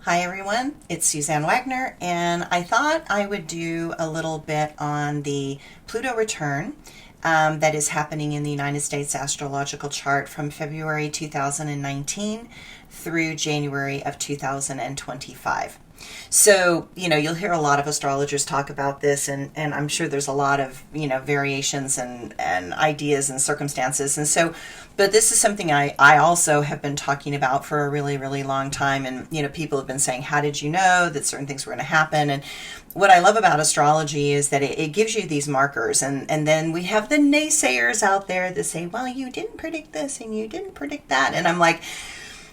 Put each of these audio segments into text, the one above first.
Hi everyone, it's Suzanne Wagner, and I thought I would do a little bit on the Pluto return that is happening in the United States Astrological Chart from February 2019 through January of 2025. So, you'll hear a lot of astrologers talk about this, and I'm sure there's a lot of, variations and ideas and circumstances. And so, but this is something I also have been talking about for a really, really long time. And, people have been saying, how did you know that certain things were going to happen? And what I love about astrology is that it gives you these markers. And then we have the naysayers out there that say, well, you didn't predict this and you didn't predict that. And I'm like,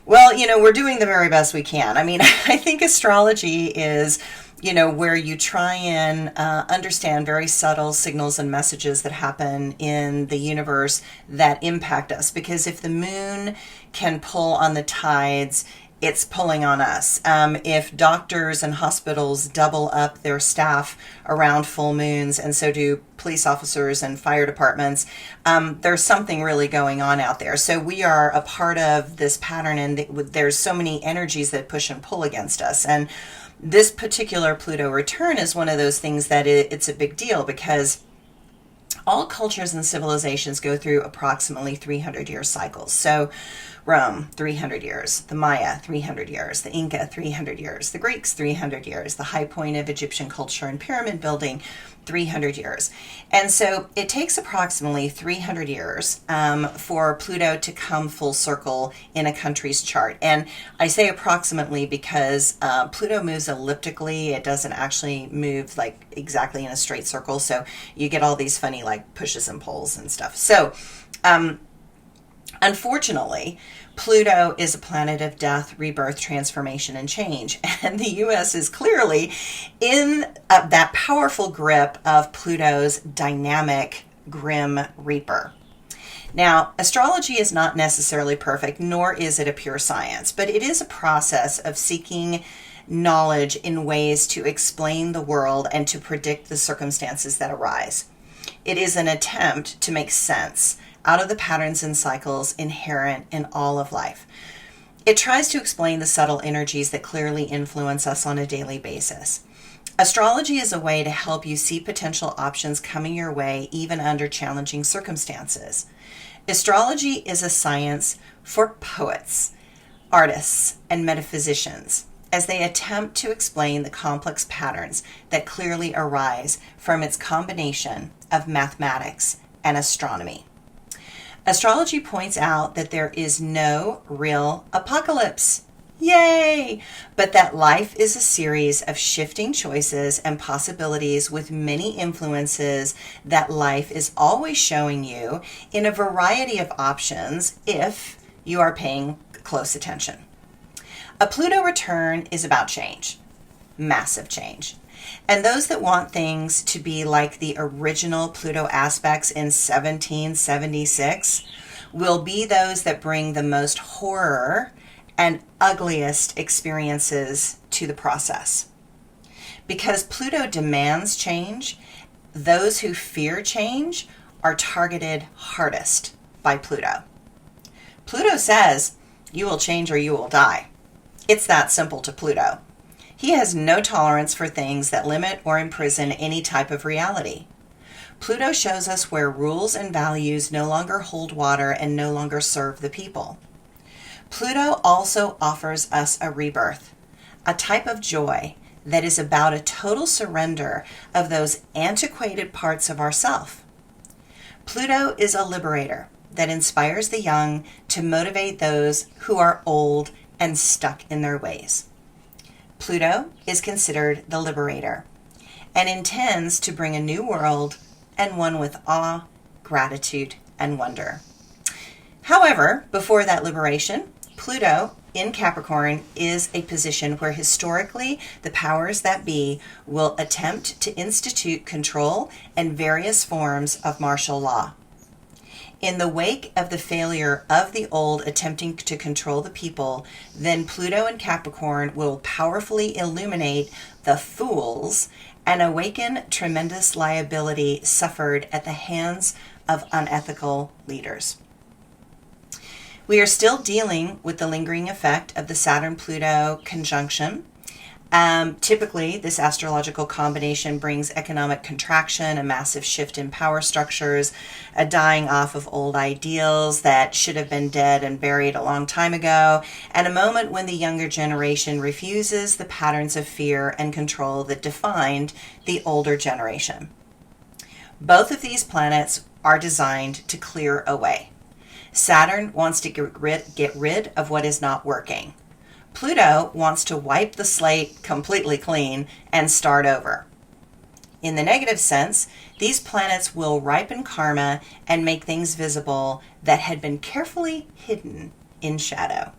well, we're doing the very best we can. I mean, I think astrology is, where you try and understand very subtle signals and messages that happen in the universe that impact us. Because if the moon can pull on the tides, it's pulling on us. If doctors and hospitals double up their staff around full moons, and so do police officers and fire departments, there's something really going on out there. So we are a part of this pattern, and there's so many energies that push and pull against us. And this particular Pluto return is one of those things that it's a big deal, because all cultures and civilizations go through approximately 300-year cycles. So Rome, 300 years, the Maya, 300 years, the Inca, 300 years, the Greeks, 300 years, the high point of Egyptian culture and pyramid building, 300 years. And so it takes approximately 300 years for Pluto to come full circle in a country's chart. And I say approximately because Pluto moves elliptically. It doesn't actually move like exactly in a straight circle. So you get all these funny like pushes and pulls and stuff. So unfortunately, Pluto is a planet of death, rebirth, transformation, and change. And the U.S. is clearly in that powerful grip of Pluto's dynamic, grim reaper. Now, astrology is not necessarily perfect, nor is it a pure science, but it is a process of seeking knowledge in ways to explain the world and to predict the circumstances that arise. It is an attempt to make sense out of the patterns and cycles inherent in all of life. It tries to explain the subtle energies that clearly influence us on a daily basis. Astrology is a way to help you see potential options coming your way even under challenging circumstances. Astrology is a science for poets, artists, and metaphysicians as they attempt to explain the complex patterns that clearly arise from its combination of mathematics and astronomy. Astrology points out that there is no real apocalypse. Yay! But that life is a series of shifting choices and possibilities with many influences that life is always showing you in a variety of options if you are paying close attention. A Pluto return is about change, massive change. And those that want things to be like the original Pluto aspects in 1776 will be those that bring the most horror and ugliest experiences to the process. Because Pluto demands change, those who fear change are targeted hardest by Pluto. Pluto says, you will change or you will die. It's that simple to Pluto. He has no tolerance for things that limit or imprison any type of reality. Pluto shows us where rules and values no longer hold water and no longer serve the people. Pluto also offers us a rebirth, a type of joy that is about a total surrender of those antiquated parts of ourself. Pluto is a liberator that inspires the young to motivate those who are old and stuck in their ways. Pluto is considered the liberator and intends to bring a new world and one with awe, gratitude, and wonder. However, before that liberation, Pluto in Capricorn is a position where historically the powers that be will attempt to institute control and various forms of martial law. In the wake of the failure of the old attempting to control the people, then Pluto in Capricorn will powerfully illuminate the fools and awaken tremendous liability suffered at the hands of unethical leaders. We are still dealing with the lingering effect of the Saturn-Pluto conjunction. Typically, this astrological combination brings economic contraction, a massive shift in power structures, a dying off of old ideals that should have been dead and buried a long time ago, and a moment when the younger generation refuses the patterns of fear and control that defined the older generation. Both of these planets are designed to clear away. Saturn wants to get rid of what is not working. Pluto wants to wipe the slate completely clean and start over. In the negative sense, these planets will ripen karma and make things visible that had been carefully hidden in shadow.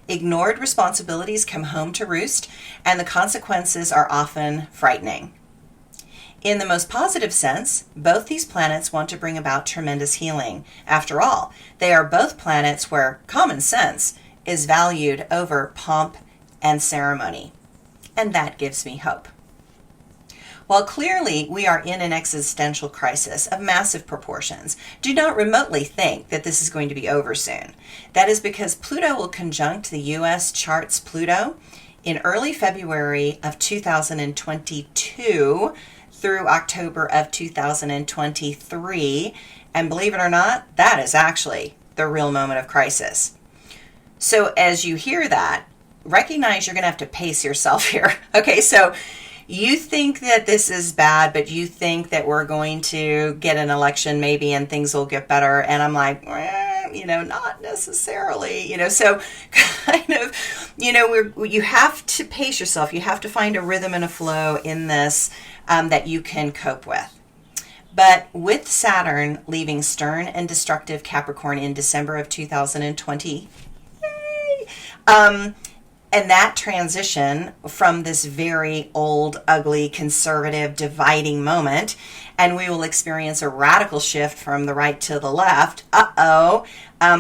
Ignored responsibilities come home to roost, and the consequences are often frightening. In the most positive sense, both these planets want to bring about tremendous healing. After all, they are both planets where common sense is valued over pomp and ceremony. And that gives me hope. While clearly we are in an existential crisis of massive proportions, do not remotely think that this is going to be over soon. That is because Pluto will conjunct the US chart's Pluto in early February of 2022 through October of 2023. And believe it or not, that is actually the real moment of crisis. So as you hear that, recognize you're going to have to pace yourself here. Okay, so you think that this is bad, but you think that we're going to get an election maybe and things will get better. And I'm like, not necessarily, so kind of, you have to pace yourself. You have to find a rhythm and a flow in this that you can cope with. But with Saturn leaving stern and destructive Capricorn in December of 2020, and that transition from this very old, ugly, conservative, dividing moment, and we will experience a radical shift from the right to the left,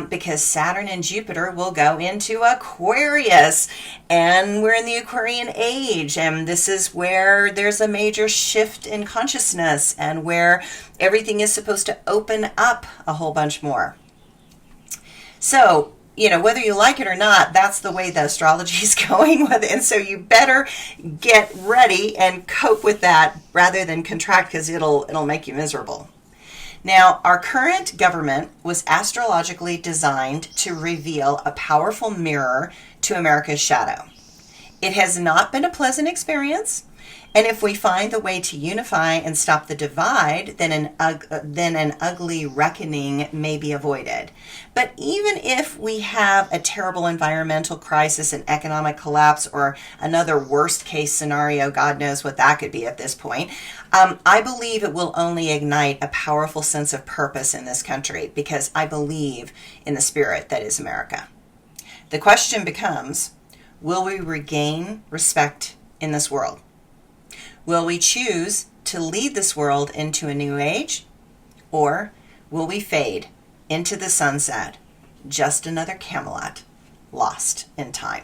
because Saturn and Jupiter will go into Aquarius, and we're in the Aquarian age, and this is where there's a major shift in consciousness, and where everything is supposed to open up a whole bunch more. So, whether you like it or not, that's the way the astrology is going with it. And so you better get ready and cope with that rather than contract, because it'll make you miserable. Now, our current government was astrologically designed to reveal a powerful mirror to America's shadow. It has not been a pleasant experience. And if we find the way to unify and stop the divide, then an ugly reckoning may be avoided. But even if we have a terrible environmental crisis, an economic collapse, or another worst case scenario, God knows what that could be at this point, I believe it will only ignite a powerful sense of purpose in this country, because I believe in the spirit that is America. The question becomes, will we regain respect in this world? Will we choose to lead this world into a new age, or will we fade into the sunset, just another Camelot lost in time?